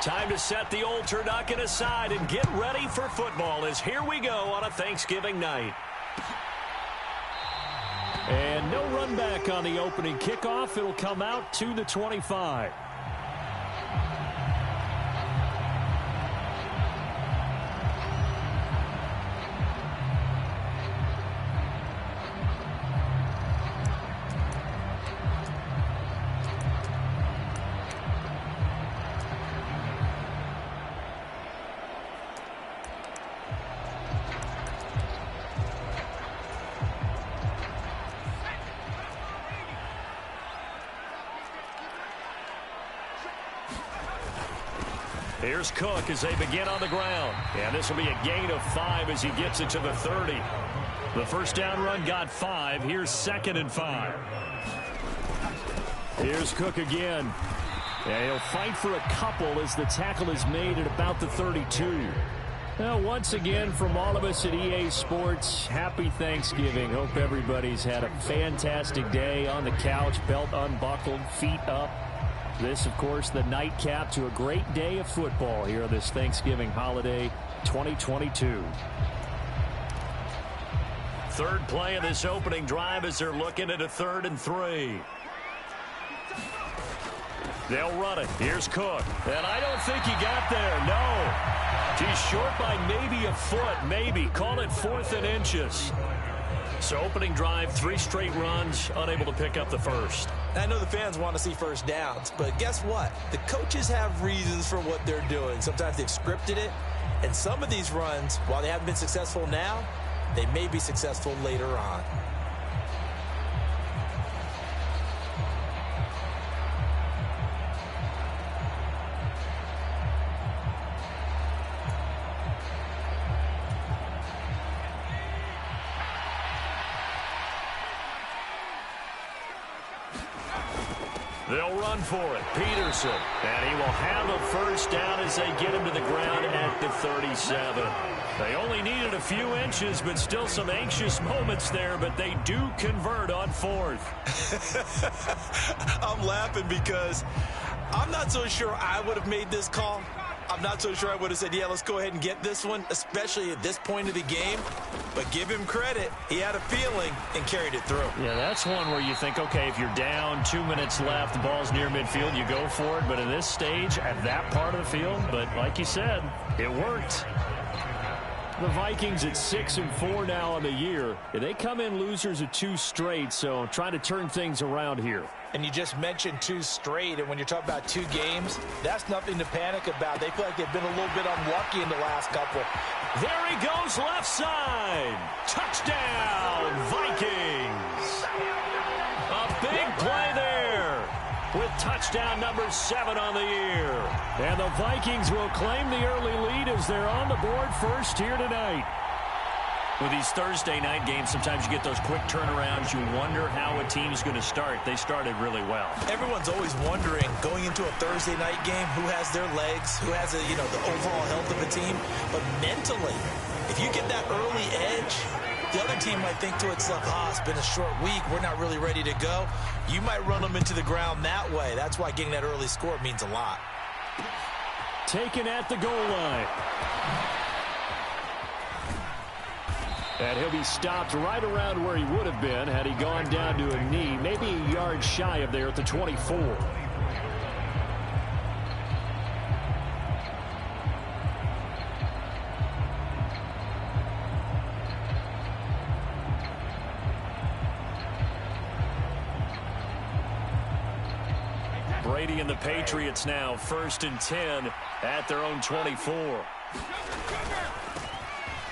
Time to set the old turducken aside and get ready for football as here we go on a Thanksgiving night. And no run back on the opening kickoff. It'll come out to the 25. Here's Cook as they begin on the ground. And this will be a gain of 5 as he gets it to the 30. The first down run got 5. Here's 2nd and 5. Here's Cook again. And he'll fight for a couple as the tackle is made at about the 32. Well, once again, from all of us at EA Sports, happy Thanksgiving. Hope everybody's had a fantastic day on the couch, belt unbuckled, feet up. This, of course, the nightcap to a great day of football here this Thanksgiving holiday 2022. Third play of this opening drive as they're looking at a 3rd and 3. They'll run it. Here's Cook. And I don't think he got there. No. He's short by maybe a foot, maybe. Call it 4th and inches. So opening drive, 3 straight runs, unable to pick up the first. I know the fans want to see first downs, but guess what? The coaches have reasons for what they're doing. Sometimes they've scripted it, and some of these runs, while they haven't been successful now, they may be successful later on. They'll run for it. Peterson. And he will have a first down as they get him to the ground at the 37. They only needed a few inches, but still some anxious moments there, but they do convert on 4th. I'm laughing because I'm not so sure I would have made this call. I'm not so sure I would have said, yeah, let's go ahead and get this one, especially at this point of the game. But give him credit. He had a feeling and carried it through. Yeah, that's one where you think, okay, if you're down, 2 minutes left, the ball's near midfield, you go for it. But at this stage, at that part of the field, but like you said, it worked. The Vikings at 6-4 now on the year. They come in losers of 2 straight, so trying to turn things around here. And you just mentioned 2 straight, and when you're talking about 2 games, that's nothing to panic about. They feel like they've been a little bit unlucky in the last couple. There he goes, left side. Touchdown, Vikings. A big play there with touchdown number 7 on the year. And the Vikings will claim the early lead as they're on the board first here tonight. With these Thursday night games, sometimes you get those quick turnarounds. You wonder how a team's going to start. They started really well. Everyone's always wondering, going into a Thursday night game, who has their legs, who has the overall health of a team. But mentally, if you get that early edge, the other team might think to itself, it's been a short week. We're not really ready to go. You might run them into the ground that way. That's why getting that early score means a lot. Taken at the goal line. And he'll be stopped right around where he would have been had he gone down to a knee, maybe a yard shy of there at the 24. Brady and the Patriots now 1st and 10 at their own 24.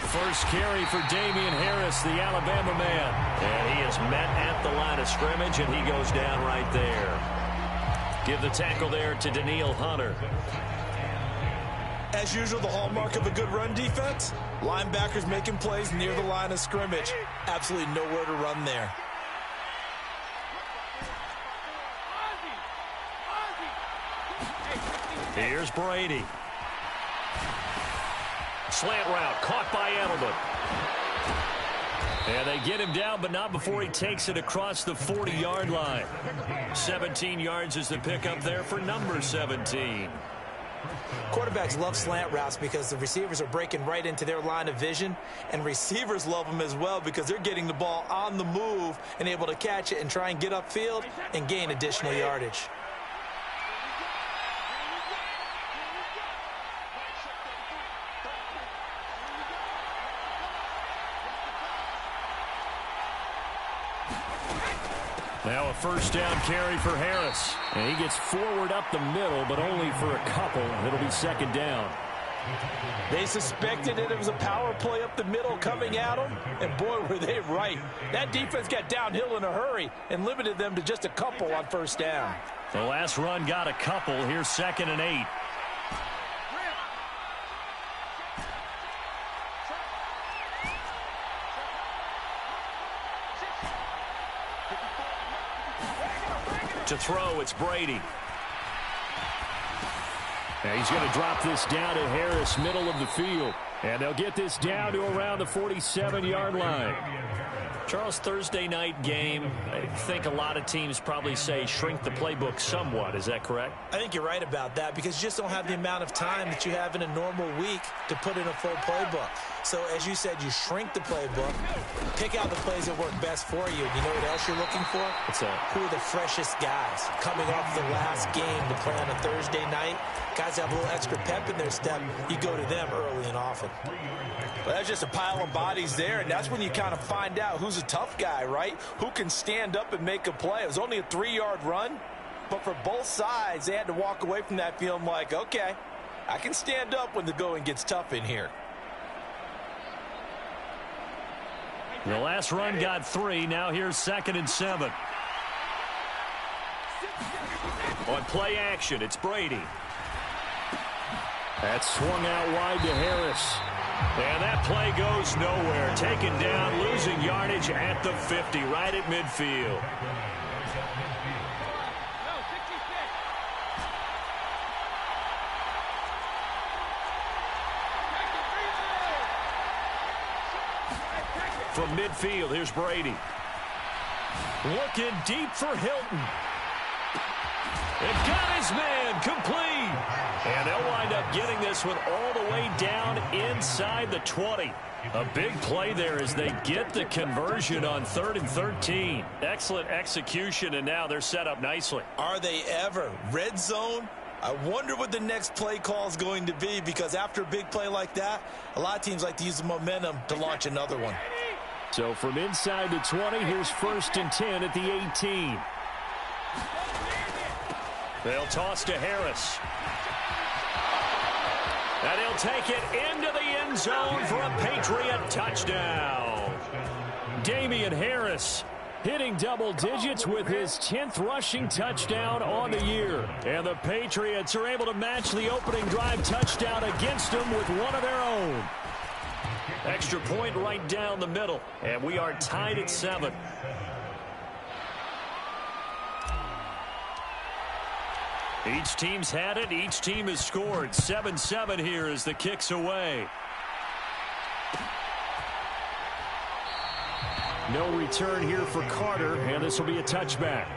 First carry for Damian Harris, the Alabama man. And he is met at the line of scrimmage, and he goes down right there. Give the tackle there to Danielle Hunter. As usual, the hallmark of a good run defense, linebackers making plays near the line of scrimmage. Absolutely nowhere to run there. Here's Brady. Slant route caught by Edelman. And they get him down, but not before he takes it across the 40-yard line. 17 yards is the pickup there for number 17. Quarterbacks love slant routes because the receivers are breaking right into their line of vision, and receivers love them as well because they're getting the ball on the move and able to catch it and try and get upfield and gain additional yardage. Now a first down carry for Harris. And he gets forward up the middle, but only for a couple. It'll be second down. They suspected that it was a power play up the middle coming at them, and boy, were they right. That defense got downhill in a hurry and limited them to just a couple on first down. The last run got a couple. Here's 2nd and 8. To throw, it's Brady. And he's going to drop this down to Harris, middle of the field. And they'll get this down to around the 47-yard line. Charles, Thursday night game, I think a lot of teams probably say shrink the playbook somewhat. Is that correct? I think you're right about that because you just don't have the amount of time that you have in a normal week to put in a full playbook. So, as you said, you shrink the playbook, pick out the plays that work best for you. You know what else you're looking for? What's that? Who are the freshest guys coming off the last game to play on a Thursday night? Guys have a little extra pep in their step. You go to them early and often. Well, that's just a pile of bodies there, and that's when you kind of find out who's a tough guy, right? Who can stand up and make a play. It was only a 3-yard run, but for both sides, they had to walk away from that feeling like, okay, I can stand up when the going gets tough in here. The last run got 3. Now here's 2nd and 7. On play action, it's Brady. That's swung out wide to Harris. And that play goes nowhere. Taken down, losing yardage at the 50, right at midfield. From midfield, here's Brady. Looking deep for Hilton. It got his man complete. And they'll wind up getting this one all the way down inside the 20. A big play there as they get the conversion on 3rd and 13. Excellent execution, and now they're set up nicely. Are they ever? Red zone? I wonder what the next play call is going to be because after a big play like that, a lot of teams like to use the momentum to launch another one. So from inside the 20, here's 1st and 10 at the 18. They'll toss to Harris. And he'll take it into the end zone for a Patriot touchdown. Damian Harris hitting double digits with his 10th rushing touchdown on the year. And the Patriots are able to match the opening drive touchdown against them with one of their own. Extra point right down the middle. And we are tied at 7. Each team's had it. Each team has scored. 7-7 here as the kick's away. No return here for Carter, and this will be a touchback.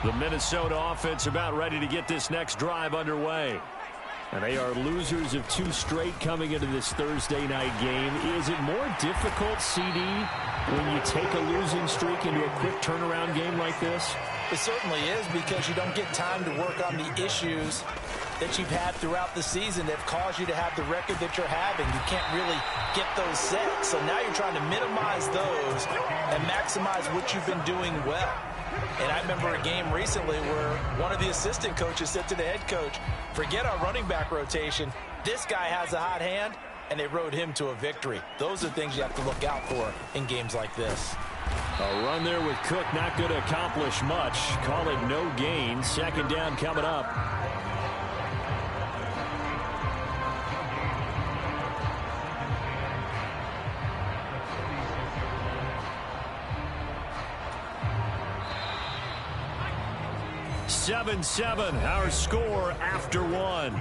The Minnesota offense about ready to get this next drive underway. And they are losers of 2 straight coming into this Thursday night game. Is it more difficult, CD, when you take a losing streak into a quick turnaround game like this? It certainly is because you don't get time to work on the issues that you've had throughout the season that have caused you to have the record that you're having. You can't really get those set. So now you're trying to minimize those and maximize what you've been doing well. And I remember a game recently where one of the assistant coaches said to the head coach, forget our running back rotation. This guy has a hot hand, and they rode him to a victory. Those are things you have to look out for in games like this. A run there with Cook not going to accomplish much. Call it no gain. 2nd down coming up. 7-7, our score after one.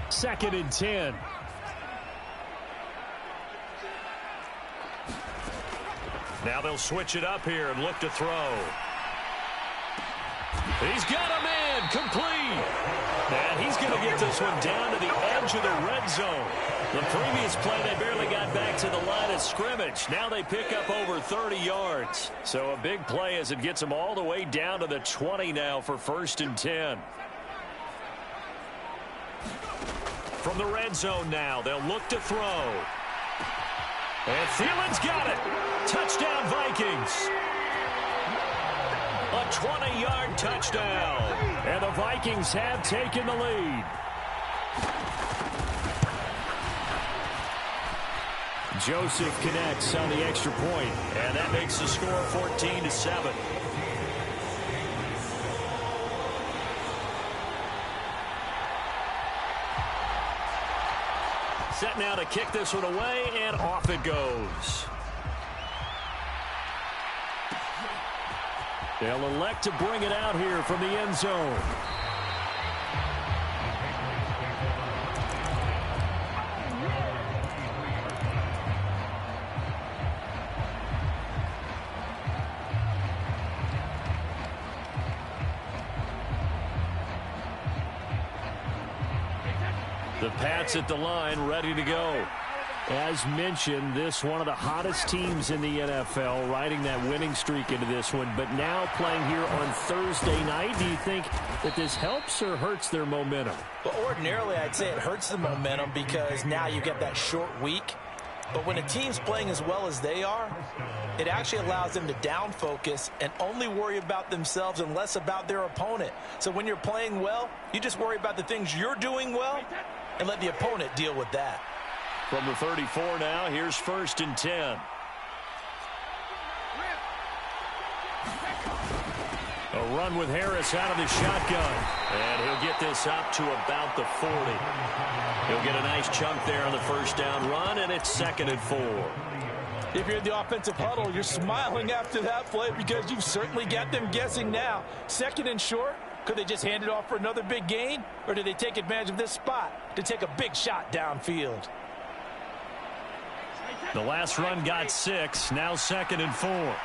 Second and 10. Now they'll switch it up here and look to throw. He's got a man complete. And he's going to get this one down to the edge of the red zone. The previous play, they barely got back to the line of scrimmage. Now they pick up over 30 yards. So a big play as it gets them all the way down to the 20 now for 1st and 10. From the red zone now, they'll look to throw. And Thielen's got it. Touchdown, Vikings. A 20-yard touchdown. And the Vikings have taken the lead. Joseph connects on the extra point, and that makes the score 14-7. Set now to kick this one away, and off it goes. They'll elect to bring it out here from the end zone. The Pats at the line, ready to go. As mentioned, this one of the hottest teams in the NFL, riding that winning streak into this one, but now playing here on Thursday night. Do you think that this helps or hurts their momentum? Well, ordinarily, I'd say it hurts the momentum because now you get that short week. But when a team's playing as well as they are, it actually allows them to down focus and only worry about themselves and less about their opponent. So when you're playing well, you just worry about the things you're doing well and let the opponent deal with that. From the 34 now, here's 1st and 10. A run with Harris out of the shotgun. And he'll get this up to about the 40. He'll get a nice chunk there on the first down run, and it's 2nd and 4. If you're in the offensive huddle, you're smiling after that play because you've certainly got them guessing now. 2nd and short. Could they just hand it off for another big gain? Or do they take advantage of this spot to take a big shot downfield? The last run got 6. Now 2nd and 4.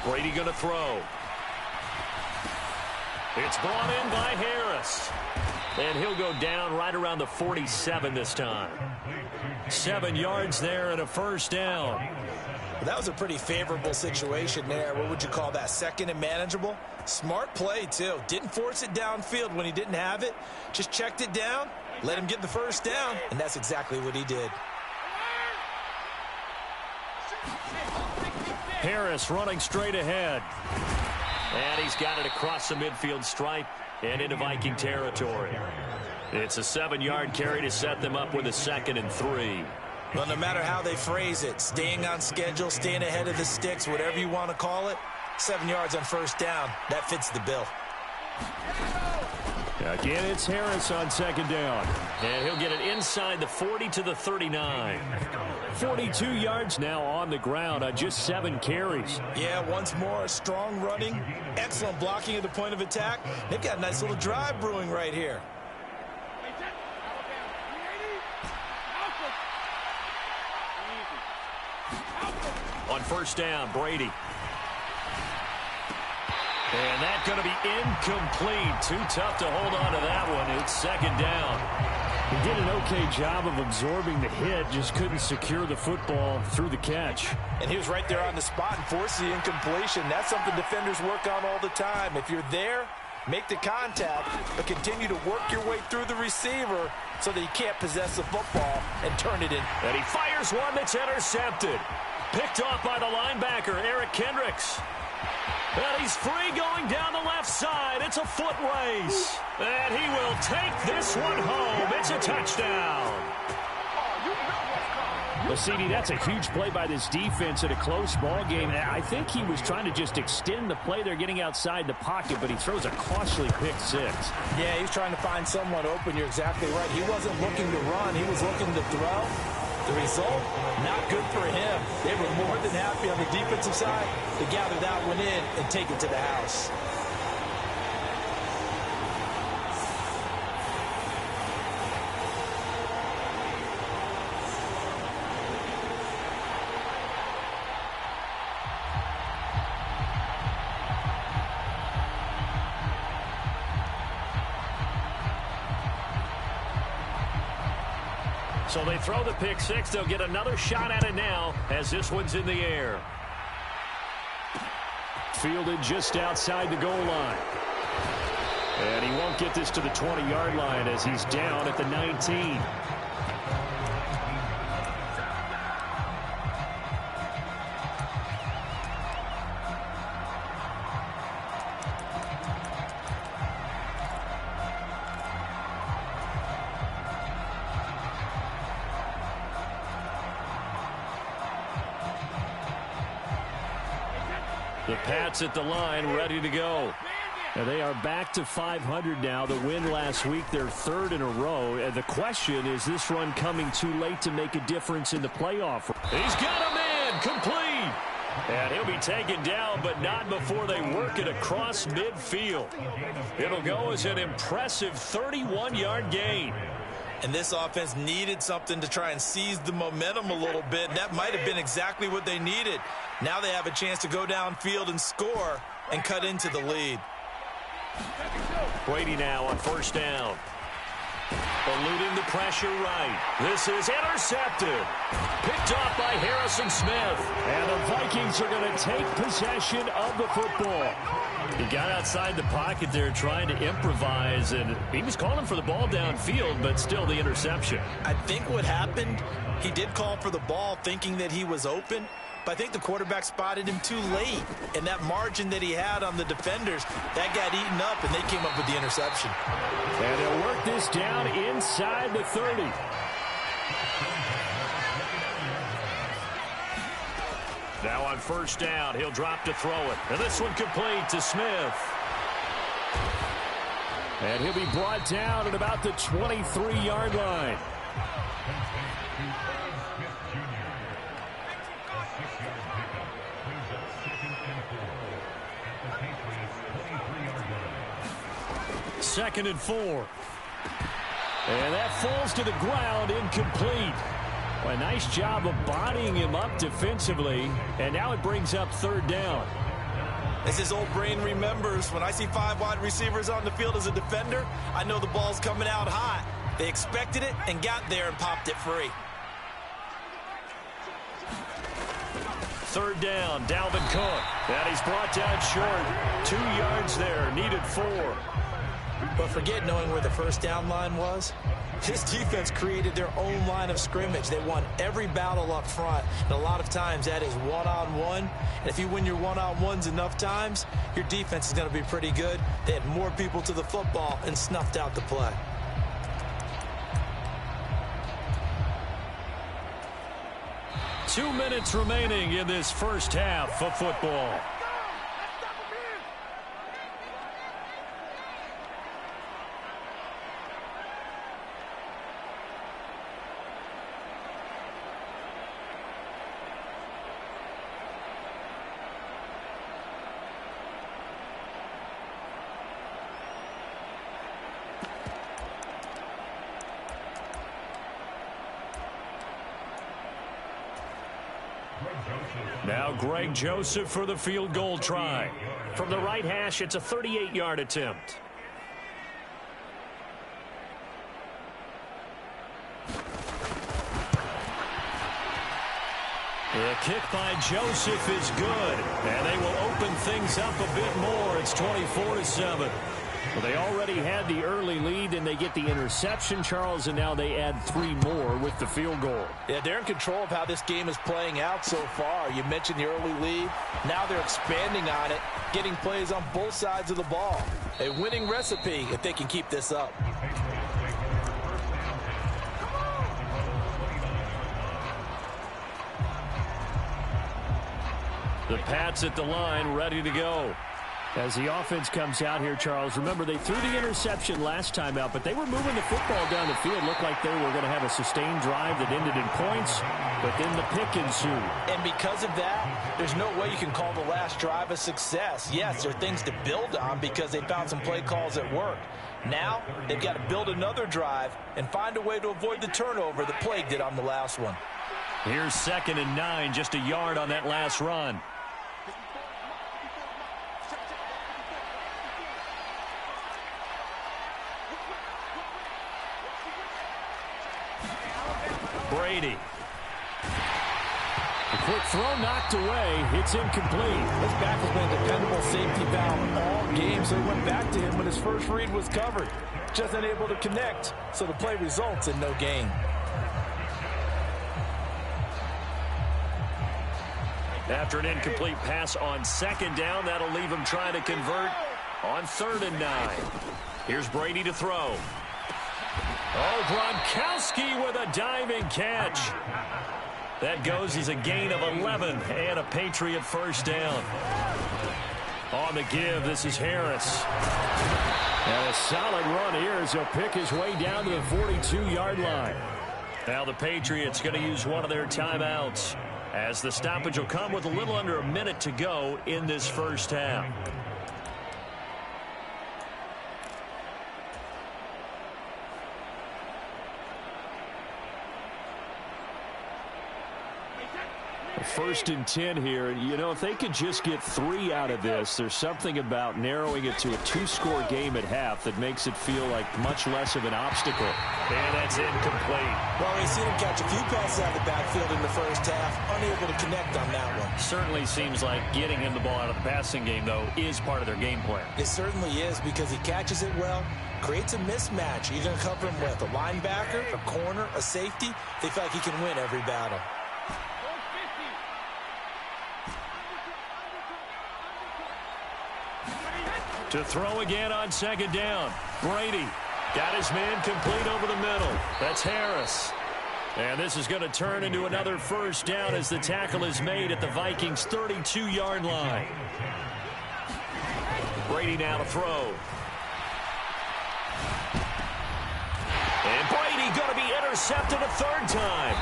Brady going to throw. It's brought in by Harris. And he'll go down right around the 47 this time. 7 yards there and a first down. Well, that was a pretty favorable situation there. What would you call that? 2nd and manageable? Smart play, too. Didn't force it downfield when he didn't have it. Just checked it down, let him get the first down, and that's exactly what he did. Harris running straight ahead. And he's got it across the midfield stripe and into Viking territory. It's a 7-yard carry to set them up with a 2nd and 3. Well, no matter how they phrase it, staying on schedule, staying ahead of the sticks, whatever you want to call it, 7 yards on first down, that fits the bill. Again, it's Harris on 2nd down. And he'll get it inside the 40 to the 39. 42 yards now on the ground on just 7 carries. Yeah, once more, strong running, excellent blocking at the point of attack. They've got a nice little drive brewing right here. On first down, Brady. And that's going to be incomplete. Too tough to hold on to that one. It's 2nd down. He did an okay job of absorbing the hit, just couldn't secure the football through the catch. And he was right there on the spot and forced the incompletion. That's something defenders work on all the time. If you're there, make the contact, but continue to work your way through the receiver so that you can't possess the football and turn it in. And he fires one that's intercepted. Picked off by the linebacker, Eric Kendricks. And he's free going down the left side. It's a foot race. And he will take this one home. It's a touchdown. Well, CD, that's a huge play by this defense in a close ball game. I think he was trying to just extend the play. They're getting outside the pocket, but he throws a costly pick 6. Yeah, he's trying to find someone open. You're exactly right. He wasn't looking to run. He was looking to throw. The result, not good for him. They were more than happy on the defensive side to gather that one in and take it to the house. So they throw the pick six. They'll get another shot at it now as this one's in the air. Fielded just outside the goal line. And he won't get this to the 20-yard line as he's down at the 19. The Pats at the line, ready to go. And they are back to 500 now. The win last week, their third in a row. And the question is this run coming too late to make a difference in the playoff? He's got a man complete. And he'll be taken down, but not before they work it across midfield. It'll go as an impressive 31-yard gain. And this offense needed something to try and seize the momentum a little bit. And that might have been exactly what they needed. Now they have a chance to go downfield and score and cut into the lead. Brady now on first down. Eluding the pressure right. This is intercepted. Picked off by Harrison Smith. And the Vikings are going to take possession of the football. He got outside the pocket there trying to improvise, and he was calling for the ball downfield, but still the interception. I think what happened, he did call for the ball thinking that he was open, but I think the quarterback spotted him too late. And that margin that he had on the defenders, that got eaten up, and they came up with the interception. And they'll work this down inside the 30. Now on first down, he'll drop to throw it. And this one complete to Smith. And he'll be brought down at about the 23-yard line. Second and 4. And that falls to the ground, incomplete. Well, a nice job of bodying him up defensively, and now it brings up third down. As his old brain remembers, when I see 5 wide receivers on the field as a defender, I know the ball's coming out hot. They expected it and got there and popped it free. Third down, Dalvin Cook. And he's brought down short. 2 yards there, needed 4. But forget knowing where the first down line was. This defense created their own line of scrimmage. They won every battle up front. And a lot of times that is one-on-one. And if you win your one-on-ones enough times, your defense is going to be pretty good. They had more people to the football and snuffed out the play. Two minutes remaining in this first half of football. Now Greg Joseph for the field goal try. From the right hash, it's a 38-yard attempt. The kick by Joseph is good, and they will open things up a bit more. It's 24-7. Well, they already had the early lead, and they get the interception, Charles, and now they add 3 more with the field goal. Yeah, they're in control of how this game is playing out so far. You mentioned the early lead. Now they're expanding on it, getting plays on both sides of the ball. A winning recipe if they can keep this up. The Pats at the line, ready to go. As the offense comes out here, Charles, remember they threw the interception last time out, but they were moving the football down the field. Looked like they were going to have a sustained drive that ended in points, but then the pick ensued. And because of that, there's no way you can call the last drive a success. Yes, there are things to build on because they found some play calls that worked. Now, they've got to build another drive and find a way to avoid the turnover that plagued it on the last one. Here's 2nd and 9, just a yard on that last run. Brady. A quick throw knocked away. It's incomplete. This back has been a dependable safety valve all game, so it went back to him when his first read was covered. Just unable to connect, so the play results in no gain. After an incomplete pass on 2nd down, that'll leave him trying to convert on 3rd and 9. Here's Brady to throw. Oh, Gronkowski with a diving catch. That goes as a gain of 11 and a Patriot first down. On the give, this is Harris. And a solid run here as he'll pick his way down to the 42-yard line. Now the Patriots going to use one of their timeouts, as the stoppage will come with a little under a minute to go in this first half. First and 10 here. You know, if they could just get 3 out of this, there's something about narrowing it to a 2-score game at half that makes it feel like much less of an obstacle. And that's incomplete. Well, we've seen him catch a few passes out of the backfield in the first half, unable to connect on that one. Certainly seems like getting him the ball out of the passing game, though, is part of their game plan. It certainly is, because he catches it well, creates a mismatch. You're going to cover him with a linebacker, a corner, a safety. They feel like he can win every battle. To throw again on 2nd down. Brady got his man complete over the middle. That's Harris. And this is going to turn into another first down as the tackle is made at the Vikings' 32-yard line. Brady now to throw. And Brady going to be intercepted a 3rd time.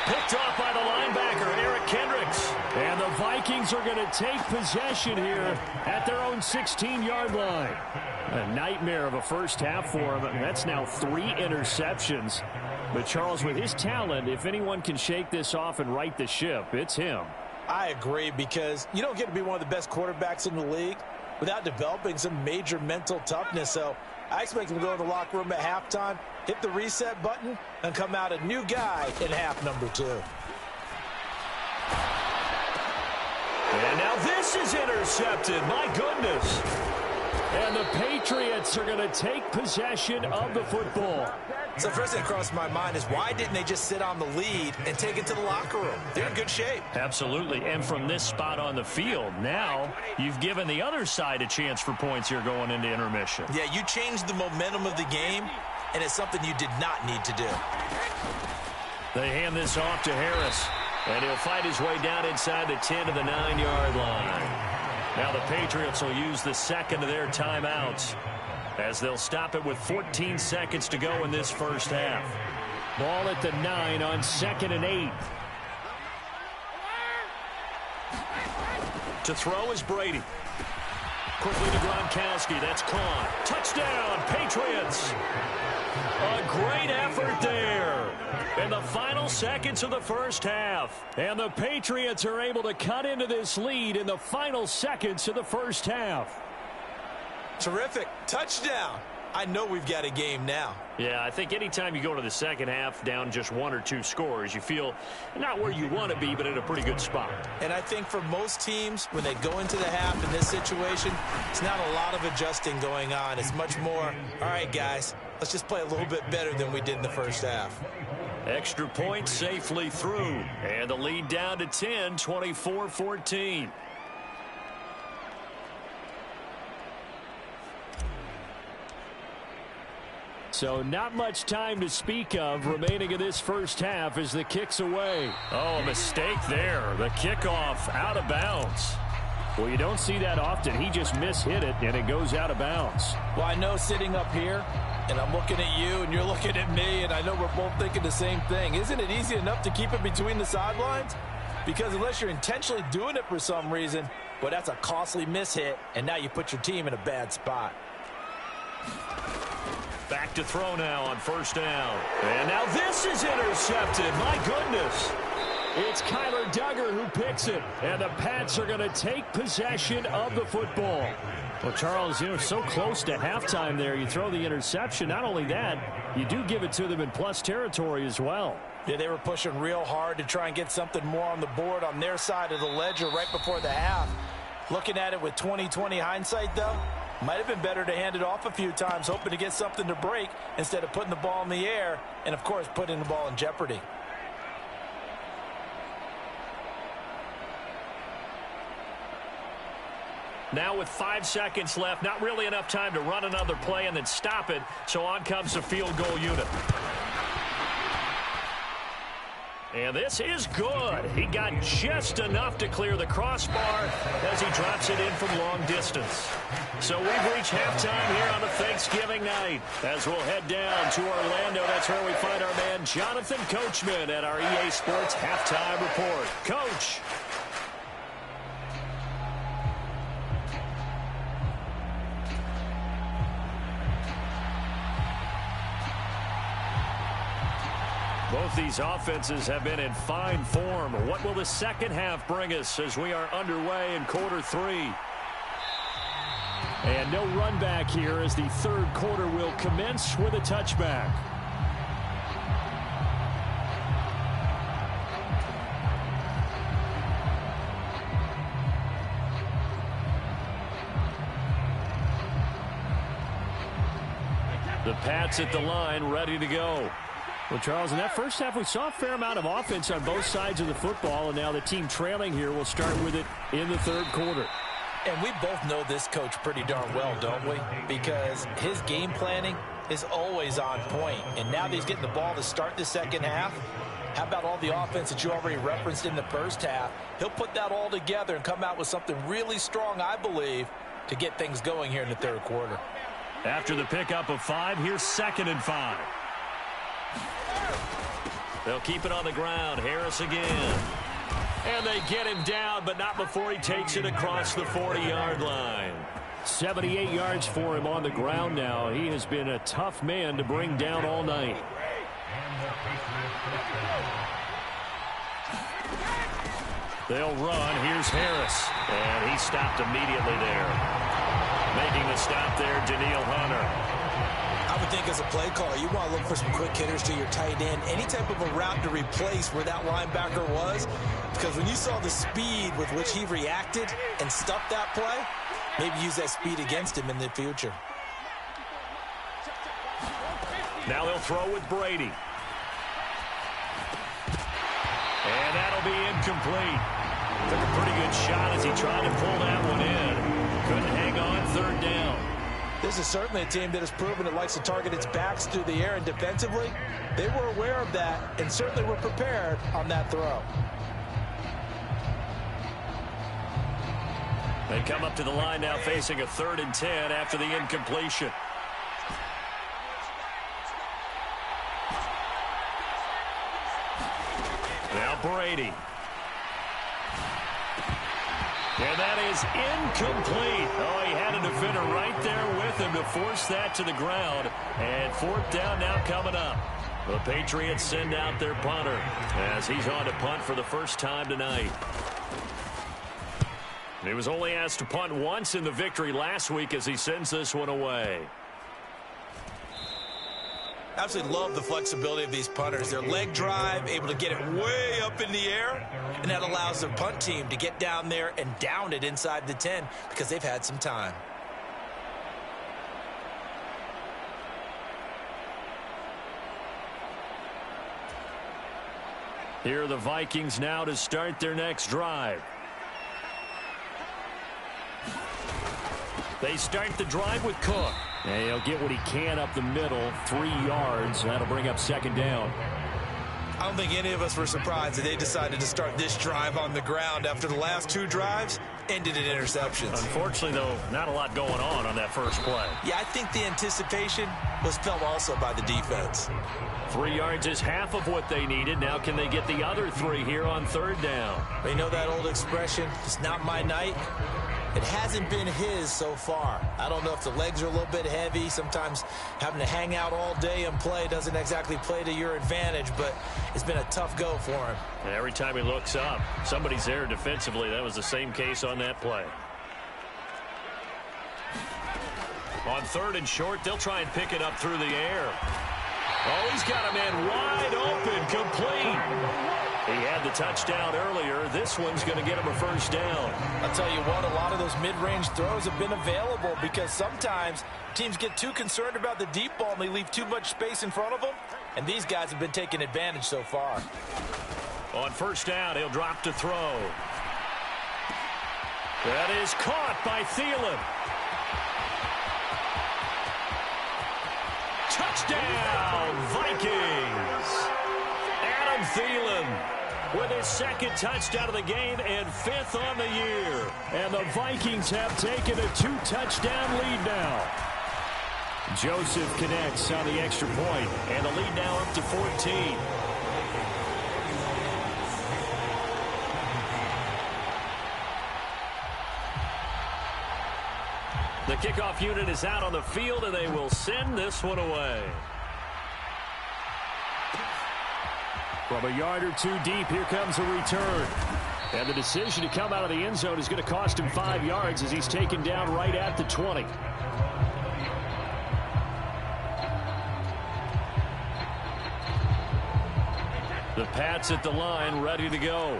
Picked off by the linebacker, Eric Kendricks. And the Vikings are going to take possession here at their own 16-yard line. A nightmare of a first half for him. That's now 3 interceptions. But Charles, with his talent, if anyone can shake this off and right the ship, it's him. I agree, because you don't get to be one of the best quarterbacks in the league without developing some major mental toughness. So I expect him to go in the locker room at halftime, hit the reset button, and come out a new guy in half number 2. And now this is intercepted. My goodness. And the Patriots are going to take possession of the football. So first thing that crossed my mind is, why didn't they just sit on the lead and take it to the locker room? They're in good shape. Absolutely. And from this spot on the field, now you've given the other side a chance for points here going into intermission. Yeah, you changed the momentum of the game, and it's something you did not need to do. They hand this off to Harris, and he'll fight his way down inside the 10 to the 9-yard line. Now the Patriots will use the 2nd of their timeouts, as they'll stop it with 14 seconds to go in this first half. Ball at the 9 on 2nd and 8. To throw is Brady. Quickly to Gronkowski. That's caught. Touchdown, Patriots. A great effort there in the final seconds of the first half. And the Patriots are able to cut into this lead in the final seconds of the first half. Terrific. Touchdown. I know we've got a game now. Yeah, I think anytime you go to the second half down just 1 or 2 scores, you feel not where you want to be, but in a pretty good spot. And I think for most teams, when they go into the half in this situation, it's not a lot of adjusting going on. It's much more, all right, guys, let's just play a little bit better than we did in the first half. Extra point safely through. And the lead down to 10, 24-14. So not much time to speak of remaining in this first half as the kick's away. Oh, a mistake there. The kickoff out of bounds. Well, you don't see that often. He just mishit it, and it goes out of bounds. Well, I know sitting up here, and I'm looking at you, and you're looking at me, and I know we're both thinking the same thing. Isn't it easy enough to keep it between the sidelines? Because unless you're intentionally doing it for some reason, well, that's a costly mishit, and now you put your team in a bad spot. Back to throw now on first down. And now this is intercepted. My goodness. It's Kyler Duggar who picks it. And the Pats are going to take possession of the football. Well, Charles, so close to halftime there. You throw the interception. Not only that, you do give it to them in plus territory as well. Yeah, they were pushing real hard to try and get something more on the board on their side of the ledger right before the half. Looking at it with 20/20 hindsight, though, might have been better to hand it off a few times, hoping to get something to break instead of putting the ball in the air and, of course, putting the ball in jeopardy. Now with 5 seconds left, not really enough time to run another play and then stop it, so on comes the field goal unit. And this is good. He got just enough to clear the crossbar as he drops it in from long distance. So we've reached halftime here on a Thanksgiving night. As we'll head down to Orlando, that's where we find our man Jonathan Coachman at our EA Sports Halftime Report. Coach. Both these offenses have been in fine form. What will the second half bring us as we are underway in quarter 3? And no run back here as the third quarter will commence with a touchback. The Pats at the line, ready to go. Well, Charles, in that first half, we saw a fair amount of offense on both sides of the football, and now the team trailing here will start with it in the third quarter. And we both know this coach pretty darn well, don't we? Because his game planning is always on point. And now that he's getting the ball to start the second half, how about all the offense that you already referenced in the first half? He'll put that all together and come out with something really strong, I believe, to get things going here in the third quarter. After the pickup of 5, here's 2nd and 5. They'll keep it on the ground. Harris again. And they get him down, but not before he takes it across the 40-yard line. 78 yards for him on the ground now. He has been a tough man to bring down all night. They'll run. Here's Harris. And he stopped immediately there. Making the stop there, Daniil Hunter. I would think as a play caller, you want to look for some quick hitters to your tight end. Any type of a route to replace where that linebacker was. Because when you saw the speed with which he reacted and stuffed that play, maybe use that speed against him in the future. Now they'll throw with Brady. And that'll be incomplete. Took a pretty good shot as he tried to pull that one in. Couldn't hang on, third down. This is certainly a team that has proven it likes to target its backs through the air, and defensively, they were aware of that and certainly were prepared on that throw. They come up to the line now facing a 3rd and 10 after the incompletion. Now Brady. And that is incomplete. Oh, he had a defender right there with him to force that to the ground. And 4th down now coming up. The Patriots send out their punter as he's on to punt for the first time tonight. He was only asked to punt once in the victory last week as he sends this one away. Absolutely love the flexibility of these punters. Their leg drive, able to get it way up in the air, and that allows the punt team to get down there and down it inside the 10 because they've had some time. Here are the Vikings now to start their next drive. They start the drive with Cook. And he'll get what he can up the middle, 3 yards. That'll bring up 2nd down. I don't think any of us were surprised that they decided to start this drive on the ground after the last 2 drives. ended in interceptions. Unfortunately, though, not a lot going on that first play. Yeah, I think the anticipation was felt also by the defense. 3 yards is half of what they needed. Now can they get the other 3 here on third down? But you know that old expression, it's not my night? It hasn't been his so far. I don't know if the legs are a little bit heavy. Sometimes having to hang out all day and play doesn't exactly play to your advantage, but it's been a tough go for him. And every time he looks up, somebody's there defensively. That was the same case on that play. On third and short, they'll try and pick it up through the air. Oh, he's got a man wide open, complete. He had the touchdown earlier. This one's going to get him a first down. I'll tell you what, a lot of those mid-range throws have been available because sometimes teams get too concerned about the deep ball and they leave too much space in front of them, and these guys have been taking advantage so far. On first down, he'll drop to throw. That is caught by Thielen. Touchdown, Vikings. Adam Thielen with his second touchdown of the game and 5th on the year. And the Vikings have taken a 2-touchdown lead now. Joseph connects on the extra point, and the lead now up to 14. The kickoff unit is out on the field, and they will send this one away. From a yard or 2 deep, here comes a return. And the decision to come out of the end zone is going to cost him 5 yards as he's taken down right at the 20. The Pats at the line, ready to go.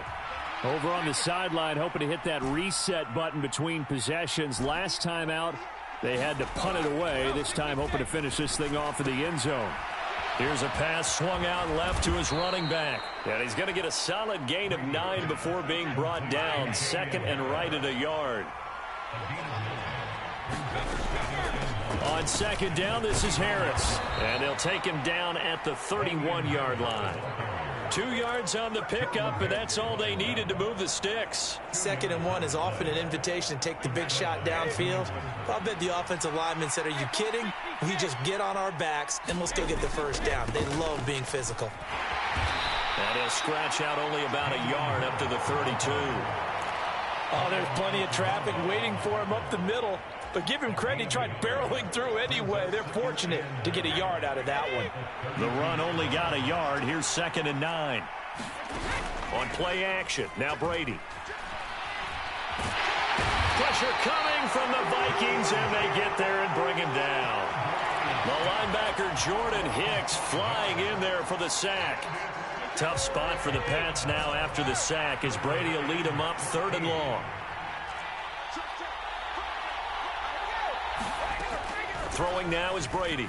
Over on the sideline, hoping to hit that reset button between possessions. Last time out, they had to punt it away. This time, hoping to finish this thing off in the end zone. Here's a pass swung out left to his running back. And he's going to get a solid gain of 9 before being brought down. Second and right at a yard. On second down, this is Harris. And they'll take him down at the 31-yard line. 2 yards on the pickup, and that's all they needed to move the sticks. 2nd and 1 is often an invitation to take the big shot downfield. I'll bet the offensive lineman said, are you kidding? We just get on our backs, and let's go get the first down. They love being physical. And he'll scratch out only about a yard up to the 32. Oh, there's plenty of traffic waiting for him up the middle. But give him credit, he tried barreling through anyway. They're fortunate to get a yard out of that one. The run only got a yard. Here's 2nd and 9. On play action, now Brady. Pressure coming from the Vikings, and they get there and bring him down. The linebacker Jordan Hicks flying in there for the sack. Tough spot for the Pats now after the sack as Brady will lead them up 3rd and long. Throwing now is Brady.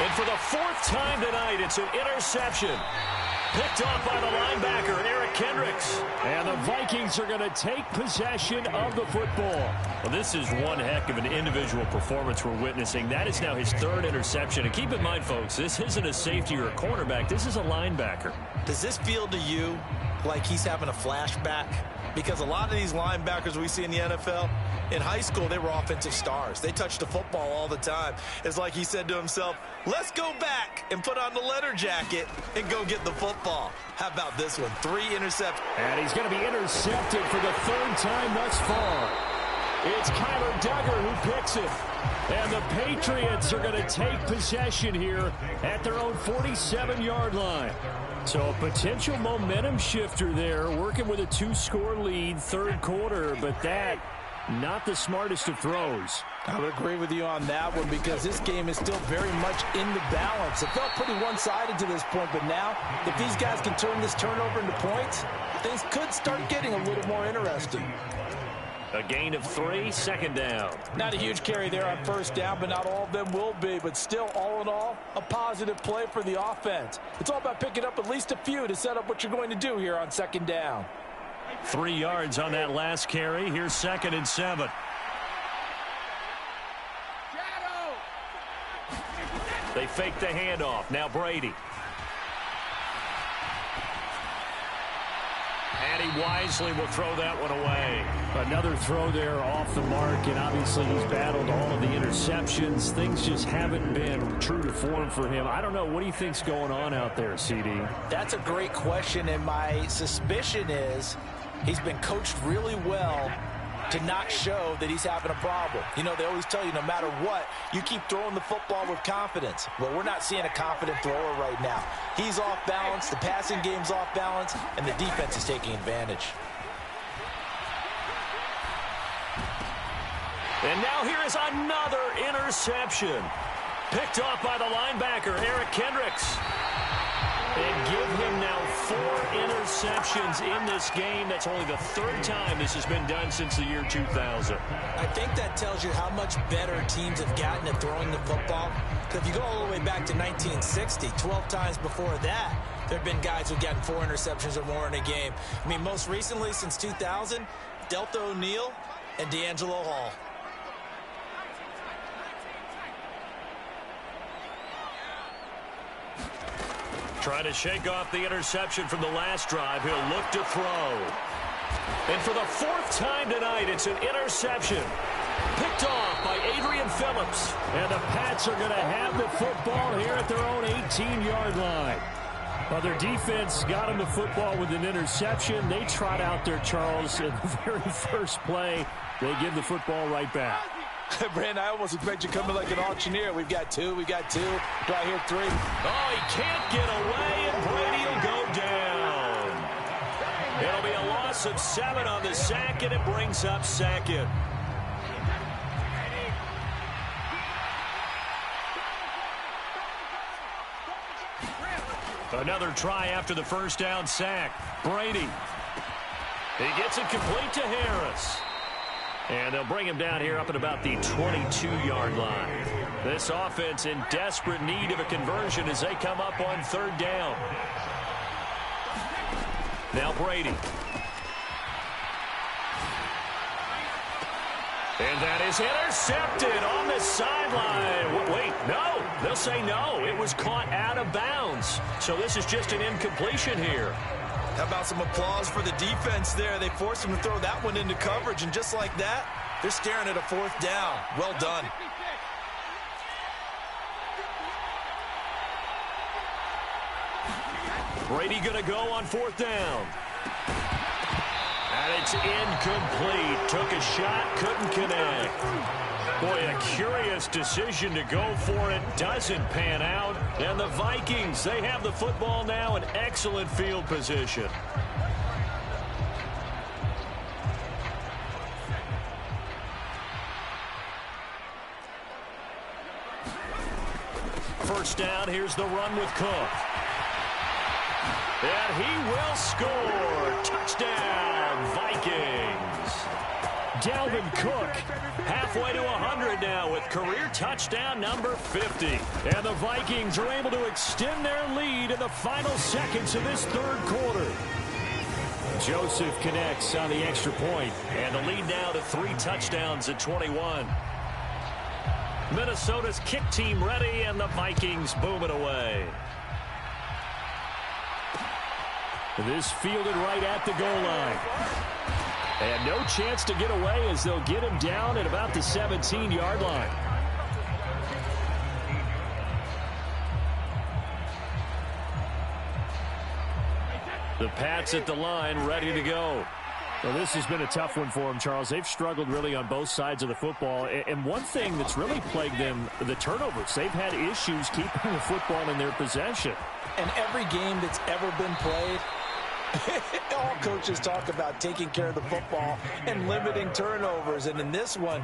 And for the 4th time tonight, it's an interception. Picked off by the linebacker, Eric Kendricks. And the Vikings are going to take possession of the football. Well, this is one heck of an individual performance we're witnessing. That is now his 3rd interception. And keep in mind, folks, this isn't a safety or a cornerback. This is a linebacker. Does this feel to you like he's having a flashback? Because a lot of these linebackers we see in the NFL, in high school, they were offensive stars. They touched the football all the time. It's like he said to himself, let's go back and put on the leather jacket and go get the football. How about this one? 3 interceptions. And he's going to be intercepted for the 3rd time thus far. It's Kyler Duggar who picks it. And the Patriots are going to take possession here at their own 47-yard line. So a potential momentum shifter there, working with a 2-score lead, 3rd quarter, but that not the smartest of throws. I would agree with you on that one because this game is still very much in the balance. It felt pretty one-sided to this point, but now if these guys can turn this turnover into points, things could start getting a little more interesting. A gain of 3, 2nd down. Not a huge carry there on 1st down, but not all of them will be. But still, all in all, a positive play for the offense. It's all about picking up at least a few to set up what you're going to do here on 2nd down. 3 yards on that last carry. Here's 2nd and 7. They fake the handoff. Now Brady. And he wisely will throw that one away. Another throw there off the mark, and obviously he's battled all of the interceptions. Things just haven't been true to form for him. I don't know. What do you think's going on out there, CD? That's a great question, and my suspicion is he's been coached really well to not show that he's having a problem. You know, they always tell you no matter what, you keep throwing the football with confidence. Well, we're not seeing a confident thrower right now. He's off balance, the passing game's off balance, and the defense is taking advantage. And now here is another interception. Picked off by the linebacker, Eric Kendricks. And give him now 4 interceptions in this game. That's only the 3rd time this has been done since the year 2000. I think that tells you how much better teams have gotten at throwing the football. Because if you go all the way back to 1960, 12 times before that, there have been guys who've gotten 4 interceptions or more in a game. I mean, most recently, since 2000, Delta O'Neal and D'Angelo Hall. Trying to shake off the interception from the last drive. He'll look to throw. And for the 4th time tonight, it's an interception. Picked off by Adrian Phillips. And the Pats are going to have the football here at their own 18-yard line. Well, their defense got them the football with an interception. They trot out there, Charles, in the very first play. They give the football right back. Brandon, I almost expect you coming like an auctioneer. We've got 2. Do I hear 3? Oh, he can't get away, and Brady will go down. It'll be a loss of 7 on the sack, and it brings up 2nd. Another try after the first down sack. Brady. He gets it complete to Harris. And they'll bring him down here up at about the 22-yard line. This offense in desperate need of a conversion as they come up on 3rd down. Now Brady. And that is intercepted on the sideline. Wait, no. They'll say no. It was caught out of bounds. So this is just an incompletion here. How about some applause for the defense there? They forced him to throw that one into coverage, and just like that, they're staring at a 4th down. Well done. Brady going to go on 4th down. And it's incomplete. Took a shot, couldn't connect. Boy, a curious decision to go for it. Doesn't pan out. And the Vikings, they have the football now in excellent field position. First down, here's the run with Cook. And he will score. Touchdown, Vikings. Dalvin Cook halfway to 100 now with career touchdown number 50. And the Vikings are able to extend their lead in the final seconds of this 3rd quarter. Joseph connects on the extra point. And the lead now to 3 touchdowns at 21. Minnesota's kick team ready, and the Vikings boom it away. This fielded right at the goal line. And no chance to get away as they'll get him down at about the 17-yard line. The Pats at the line, ready to go. Well, this has been a tough one for them, Charles. They've struggled really on both sides of the football. And one thing that's really plagued them, the turnovers. They've had issues keeping the football in their possession. And every game that's ever been played, all coaches talk about taking care of the football and limiting turnovers. And in this one,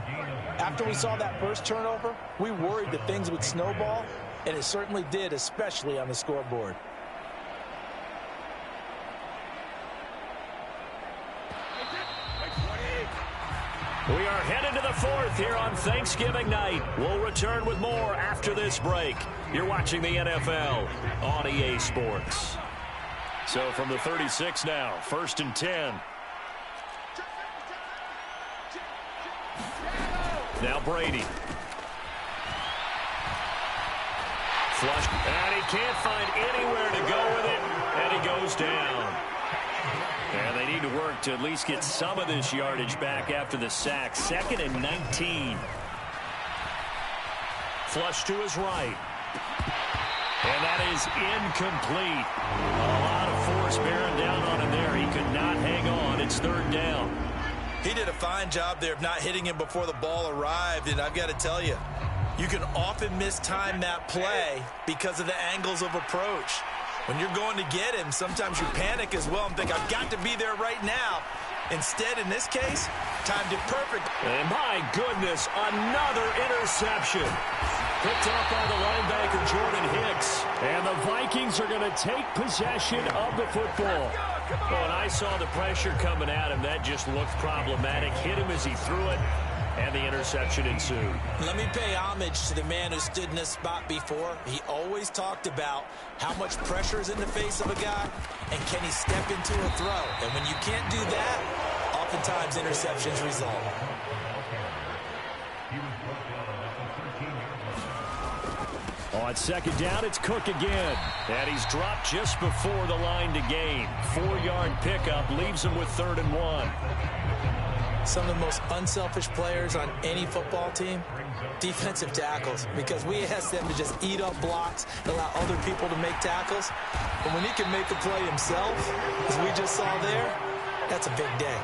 after we saw that first turnover, we worried that things would snowball, and it certainly did, especially on the scoreboard. We are headed to the 4th here on Thanksgiving night. We'll return with more after this break. You're watching the NFL on EA Sports. So from the 36 now, 1st and 10. Now Brady. Flush, and he can't find anywhere to go with it, and he goes down. And they need to work to at least get some of this yardage back after the sack. 2nd and 19. Flush to his right. And that is incomplete. A lot of force bearing down on him there. He could not hang on. It's 3rd down. He did a fine job there of not hitting him before the ball arrived. And I've got to tell you, you can often mistime that play because of the angles of approach. When you're going to get him, sometimes you panic as well and think, I've got to be there right now. Instead, in this case, timed it perfect. And my goodness, another interception. Picked up by the linebacker, Jordan Hicks. And the Vikings are going to take possession of the football. Well, when I saw the pressure coming at him, that just looked problematic. Hit him as he threw it, and the interception ensued. Let me pay homage to the man who stood in this spot before. He always talked about how much pressure is in the face of a guy, and can he step into a throw. And when you can't do that, oftentimes interceptions result. On 2nd down, it's Cook again. And he's dropped just before the line to gain. 4-yard pickup leaves him with 3rd and 1. Some of the most unselfish players on any football team, defensive tackles, because we ask them to just eat up blocks and allow other people to make tackles. But when he can make a play himself, as we just saw there, that's a big day.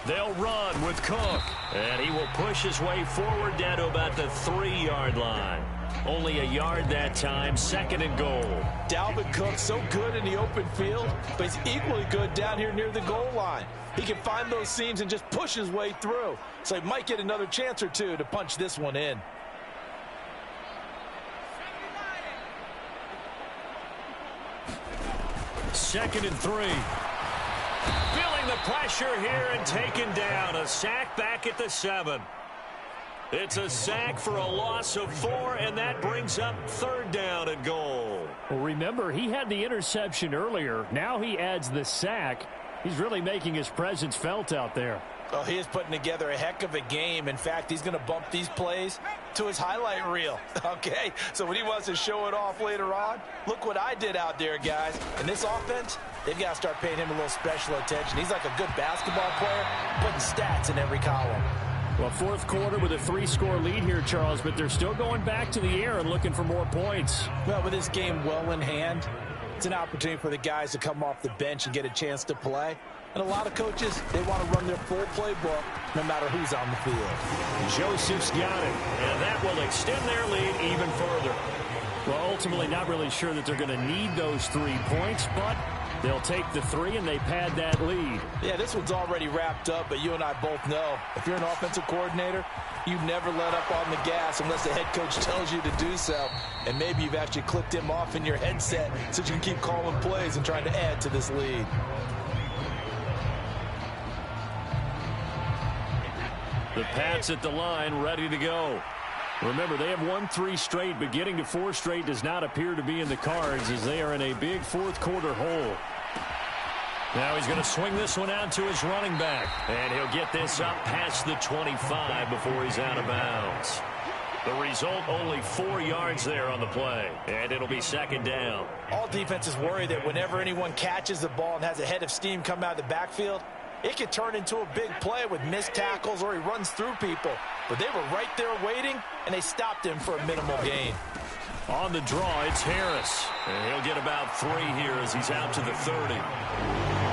They'll run with Cook, and he will push his way forward down to about the 3-yard line. Only a yard that time, 2nd and goal. Dalvin Cook so good in the open field, but he's equally good down here near the goal line. He can find those seams and just push his way through. So he might get another chance or two to punch this one in. Second and 3. Feeling the pressure here and taken down. A sack back at the 7. It's a sack for a loss of 4, and that brings up 3rd down and goal. Well, remember, he had the interception earlier. Now he adds the sack. He's really making his presence felt out there. Oh, he is putting together a heck of a game. In fact, he's going to bump these plays to his highlight reel. Okay, so when he wants to show it off later on, look what I did out there, guys. In this offense, they've got to start paying him a little special attention. He's like a good basketball player, putting stats in every column. Well, 4th quarter with a 3-score lead here, Charles, but they're still going back to the air and looking for more points. Well, with this game well in hand, it's an opportunity for the guys to come off the bench and get a chance to play. And a lot of coaches, they want to run their full playbook no matter who's on the field. Joseph's got it, and that will extend their lead even further. Well, ultimately not really sure that they're going to need those 3 points, but they'll take the 3 and they pad that lead. Yeah, this one's already wrapped up, but you and I both know if you're an offensive coordinator, you never let up on the gas unless the head coach tells you to do so. And maybe you've actually clicked him off in your headset so you can keep calling plays and trying to add to this lead. The Pats at the line, ready to go. Remember, they have won 3 straight, but getting to 4 straight does not appear to be in the cards as they are in a big 4th quarter hole. Now he's going to swing this one out to his running back, and he'll get this up past the 25 before he's out of bounds. The result, only 4 yards there on the play, and it'll be 2nd down. All defenses worry that whenever anyone catches the ball and has a head of steam come out of the backfield, it could turn into a big play with missed tackles or he runs through people. But they were right there waiting, and they stopped him for a minimal gain. On the draw, it's Harris. And he'll get about 3 here as he's out to the 30.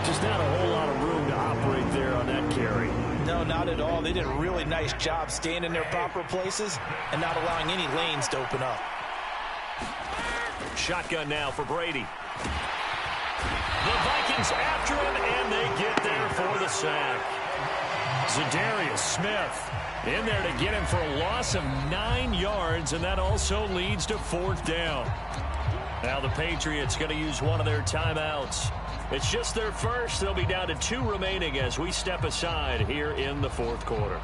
Just not a whole lot of room to operate there on that carry. No, not at all. They did a really nice job staying in their proper places and not allowing any lanes to open up. Shotgun now for Brady. The Vikings after him, and they get there for the sack. Za'Darius Smith in there to get him for a loss of 9 yards, and that also leads to 4th down. Now the Patriots going to use one of their timeouts. It's just their first. They'll be down to 2 remaining as we step aside here in the 4th quarter.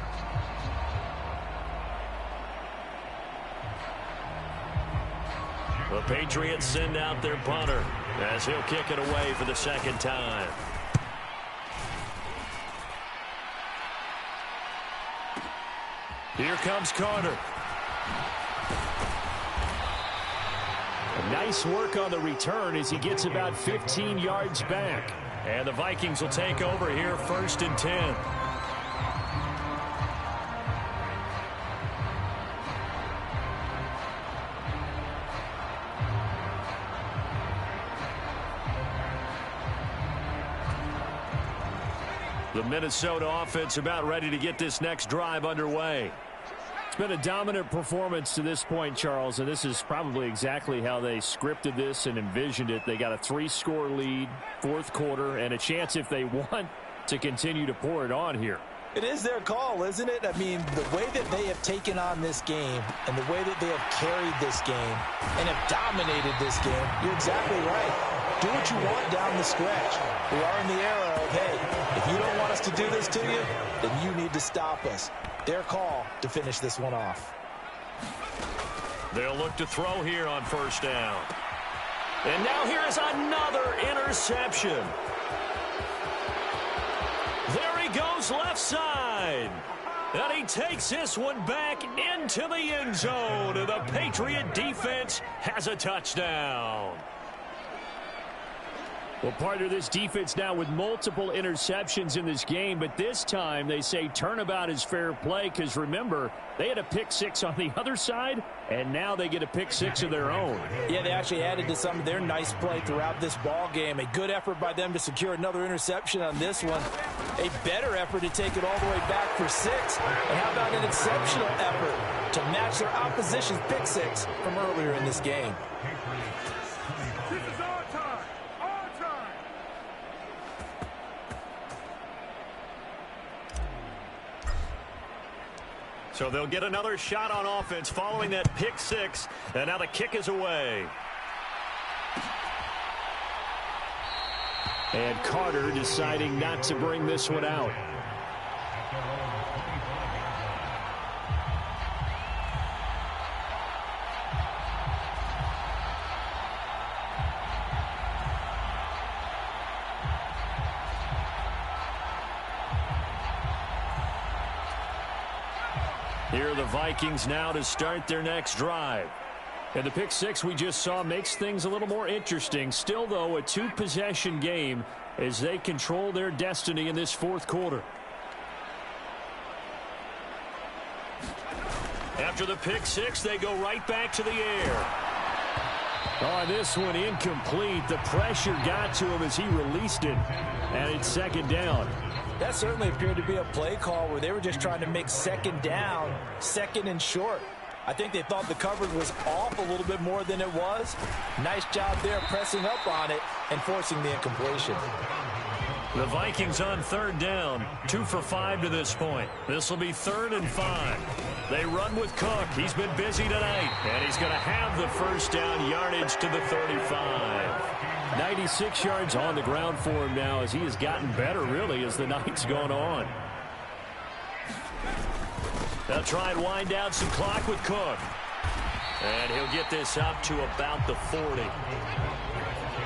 The Patriots send out their punter as he'll kick it away for the 2nd time. Here comes Carter. Nice work on the return as he gets about 15 yards back. And the Vikings will take over here 1st and 10. The Minnesota offense about ready to get this next drive underway. It's been a dominant performance to this point, Charles, and this is probably exactly how they scripted this and envisioned it. They got a 3-score lead, 4th quarter, and a chance, if they want, to continue to pour it on here. It is their call, isn't it? I mean, the way that they have taken on this game and the way that they have carried this game and have dominated this game, you're exactly right. Do what you want down the stretch. We are in the era of, hey, if you don't want us to do this to you, then you need to stop us. Their call to finish this one off. They'll look to throw here on 1st down. And now here is another interception. There he goes left side. And he takes this one back into the end zone. And the Patriot defense has a touchdown. Well, partner, this defense now with multiple interceptions in this game, but this time they say turnabout is fair play because, remember, they had a pick 6 on the other side, and now they get a pick 6 of their own. Yeah, they actually added to some of their nice play throughout this ball game. A good effort by them to secure another interception on this one. A better effort to take it all the way back for 6. And how about an exceptional effort to match their opposition's pick 6 from earlier in this game? So they'll get another shot on offense following that pick 6. And now the kick is away. And Carter deciding not to bring this one out. Here are the Vikings now to start their next drive. And the pick 6 we just saw makes things a little more interesting. Still, though, a 2-possession game as they control their destiny in this 4th quarter. After the pick 6, they go right back to the air. Oh, this one incomplete. The pressure got to him as he released it. And it's 2nd down. That certainly appeared to be a play call where they were just trying to make 2nd down, 2nd and short. I think they thought the coverage was off a little bit more than it was. Nice job there pressing up on it and forcing the incompletion. The Vikings on 3rd down, 2 for 5 to this point. This will be 3rd and 5. They run with Cook. He's been busy tonight, and he's going to have the 1st down yardage to the 35. 96 yards on the ground for him now as he has gotten better, really, as the night's gone on. They'll try and wind down some clock with Cook. And he'll get this up to about the 40.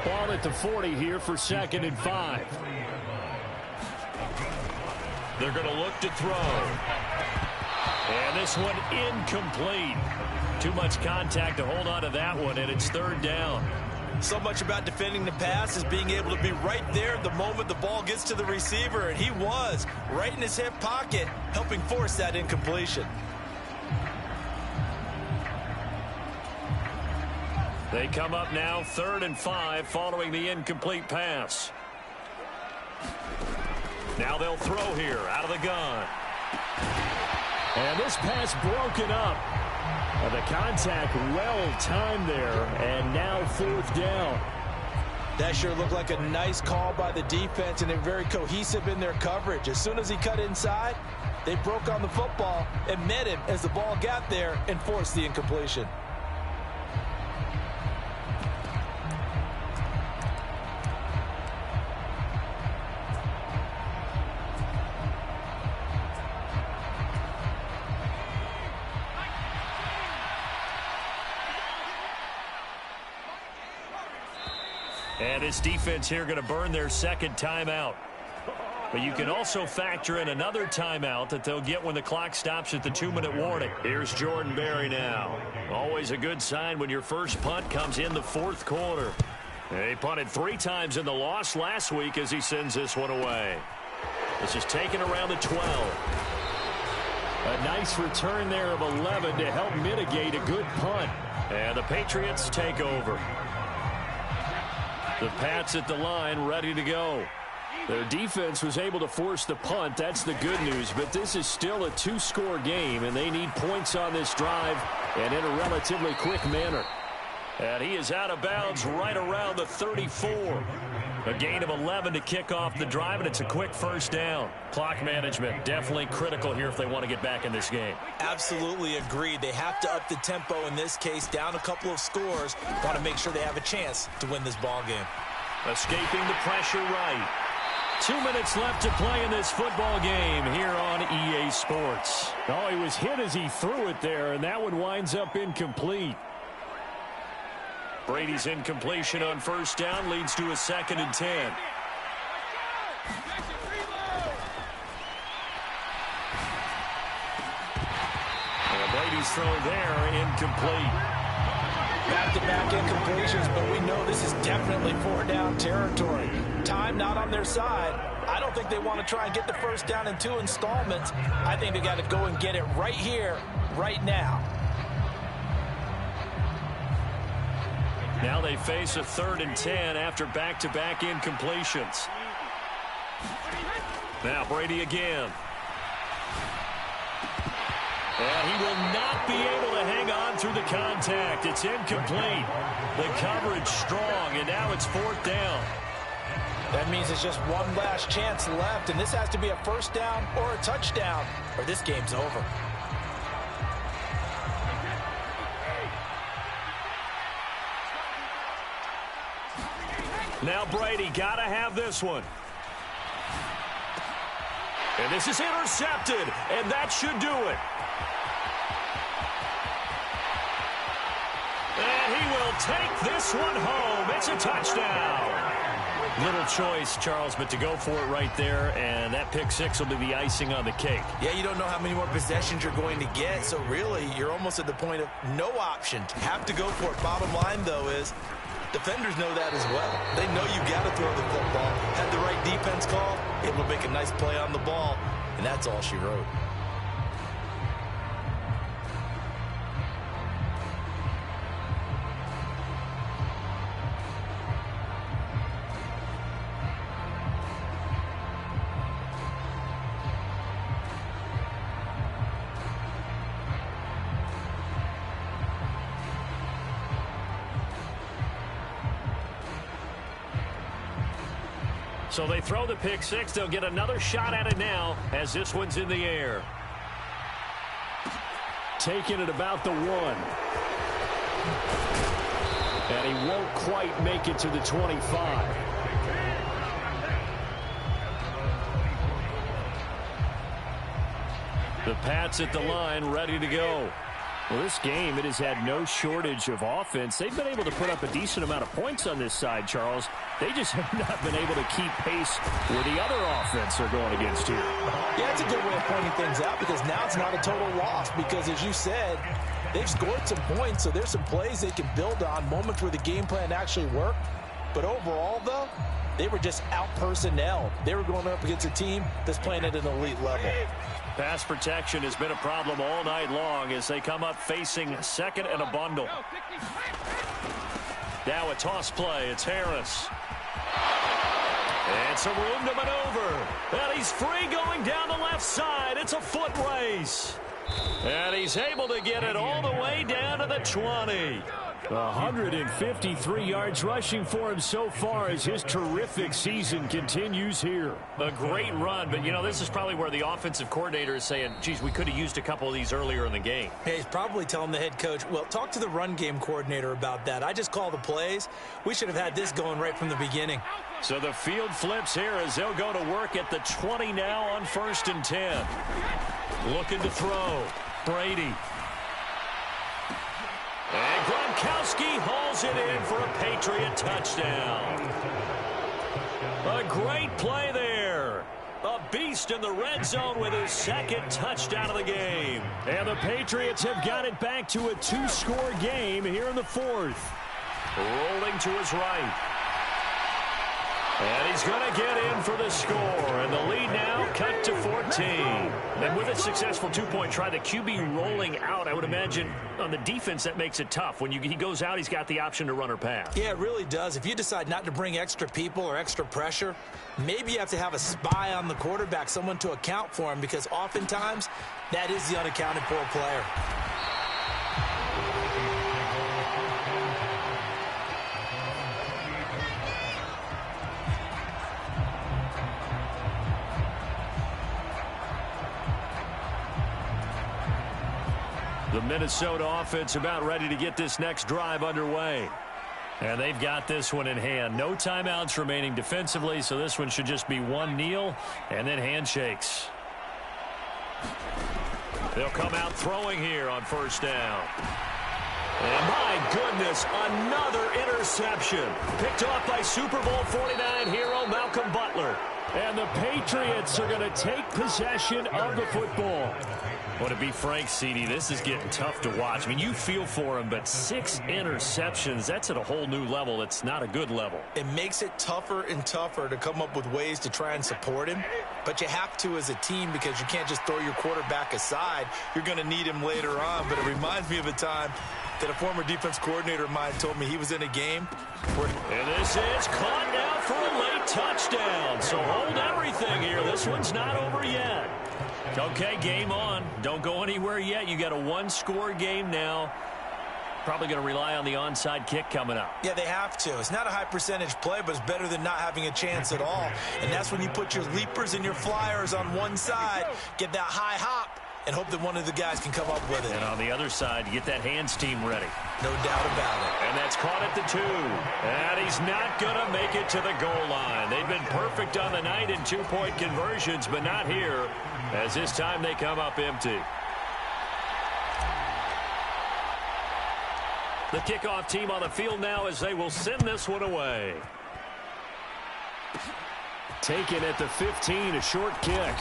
Ball at the 40 here for 2nd and 5. They're going to look to throw. And this one incomplete. Too much contact to hold on to that one, and it's 3rd down. So much about defending the pass is being able to be right there the moment the ball gets to the receiver, and he was right in his hip pocket, helping force that incompletion. They come up now 3rd and 5 following the incomplete pass. Now they'll throw here out of the gun. And this pass broken up. The contact well timed there, and now 4th down. That sure looked like a nice call by the defense, and they're very cohesive in their coverage. As soon as he cut inside, they broke on the football and met him as the ball got there and forced the incompletion. And this defense here going to burn their 2nd timeout. But you can also factor in another timeout that they'll get when the clock stops at the 2-minute warning. Here's Jordan Berry now. Always a good sign when your first punt comes in the fourth quarter. He punted 3 times in the loss last week as he sends this one away. This is taken around the 12. A nice return there of 11 to help mitigate a good punt. And the Patriots take over. The Pats at the line ready to go. Their defense was able to force the punt. That's the good news. But this is still a 2-score game, and they need points on this drive and in a relatively quick manner. And he is out of bounds right around the 34. A gain of 11 to kick off the drive, and it's a quick first down. Clock management definitely critical here if they want to get back in this game. Absolutely agreed. They have to up the tempo in this case, down a couple of scores. Want to make sure they have a chance to win this ball game. Escaping the pressure right. 2 minutes left to play in this football game here on EA Sports. Oh, he was hit as he threw it there, and that one winds up incomplete. Brady's incompletion on first down leads to a 2nd and 10. And Brady's throw there, incomplete. Back-to-back incompletions, but we know this is definitely 4-down territory. Time not on their side. I don't think they want to try and get the first down in 2 installments. I think they got to go and get it right here, right now. Now they face a 3rd and 10 after back-to-back incompletions. Now Brady again. And he will not be able to hang on through the contact. It's incomplete. The coverage strong, and now it's 4th down. That means it's just one last chance left, and this has to be a first down or a touchdown, or this game's over. Now Brady got to have this one. And this is intercepted, and that should do it. And he will take this one home. It's a touchdown. Little choice, Charles, but to go for it right there, and that pick six will be the icing on the cake. Yeah, you don't know how many more possessions you're going to get, so really you're almost at the point of no option. Have to go for it. Bottom line, though, is defenders know that as well. They know you got to throw the football. Had the right defense call, able to make a nice play on the ball, and that's all she wrote. So they throw the pick six. They'll get another shot at it now as this one's in the air. Taking it about the 1. And he won't quite make it to the 25. The Pats at the line ready to go. Well, this game, it has had no shortage of offense. They've been able to put up a decent amount of points on this side, Charles. They just have not been able to keep pace where the other offense are going against here. Yeah, it's a good way of pointing things out because now it's not a total loss because, as you said, they've scored some points, so there's some plays they can build on, moments where the game plan actually worked. But overall, though, they were just out-personnel. They were going up against a team that's playing at an elite level. Pass protection has been a problem all night long as they come up facing second and a bundle. Now a toss play. It's Harris. And some room to maneuver. And he's free going down the left side. It's a foot race. And he's able to get it all the way down to the 20. 153 yards rushing for him so far as his terrific season continues here. A great run, but, you know, this is probably where the offensive coordinator is saying, geez, we could have used a couple of these earlier in the game. Hey, he's probably telling the head coach, well, talk to the run game coordinator about that. I just call the plays. We should have had this going right from the beginning. So the field flips here as they'll go to work at the 20 now on 1st and 10. Looking to throw. Brady. And Gronkowski hauls it in for a Patriot touchdown. A great play there. beast in the red zone with his second touchdown of the game. And the Patriots have got it back to a 2-score game here in the fourth. Rolling to his right. And he's going to get in for the score. And the lead now cut to 14. And with a successful two-point try, the QB rolling out, I would imagine on the defense that makes it tough. When he goes out, he's got the option to run or pass. Yeah, it really does. If you decide not to bring extra people or extra pressure, maybe you have to have a spy on the quarterback, someone to account for him, because oftentimes that is the unaccounted for player. The Minnesota offense about ready to get this next drive underway. And they've got this one in hand. No timeouts remaining defensively, so this one should just be one kneel and then handshakes. They'll come out throwing here on first down. And my goodness, another interception. Picked off by Super Bowl 49 hero Malcolm Butler. And the Patriots are going to take possession of the football. Well, to be frank, CD, this is getting tough to watch. I mean, you feel for him, but 6 interceptions, that's at a whole new level. It's not a good level. It makes it tougher and tougher to come up with ways to try and support him. But you have to as a team, because you can't just throw your quarterback aside. You're going to need him later on. But it reminds me of a time that a former defense coordinator of mine told me he was in a game where... And this is caught now for a late touchdown. So hold everything here. This one's not over yet. Okay, game on. Don't go anywhere yet. You got a 1-score game now. Probably going to rely on the onside kick coming up. Yeah, they have to. It's not a high percentage play, but it's better than not having a chance at all. And that's when you put your leapers and your flyers on one side, get that high hop, and hope that one of the guys can come up with it. And on the other side, get that hands team ready. No doubt about it. And that's caught at the 2. And he's not going to make it to the goal line. They've been perfect on the night in 2-point conversions, but not here, as this time they come up empty. The kickoff team on the field now as they will send this one away. Taken at the 15, a short kick.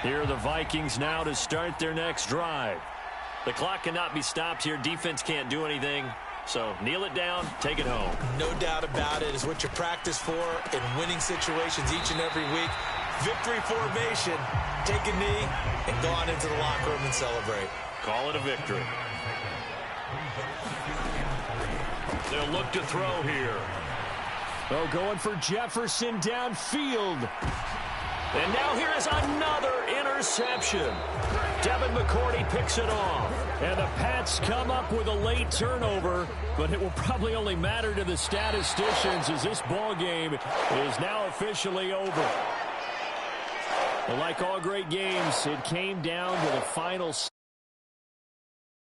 Here are the Vikings now to start their next drive. The clock cannot be stopped here. Defense can't do anything. So kneel it down, take it home. No doubt about it. It's what you practice for in winning situations each and every week. Victory formation. Take a knee and go on into the locker room and celebrate. Call it a victory. They'll look to throw here. Oh, going for Jefferson downfield. And now here is another interception. Devin McCourty picks it off. And the Pats come up with a late turnover, but it will probably only matter to the statisticians as this ball game is now officially over. Well, like all great games, it came down to the final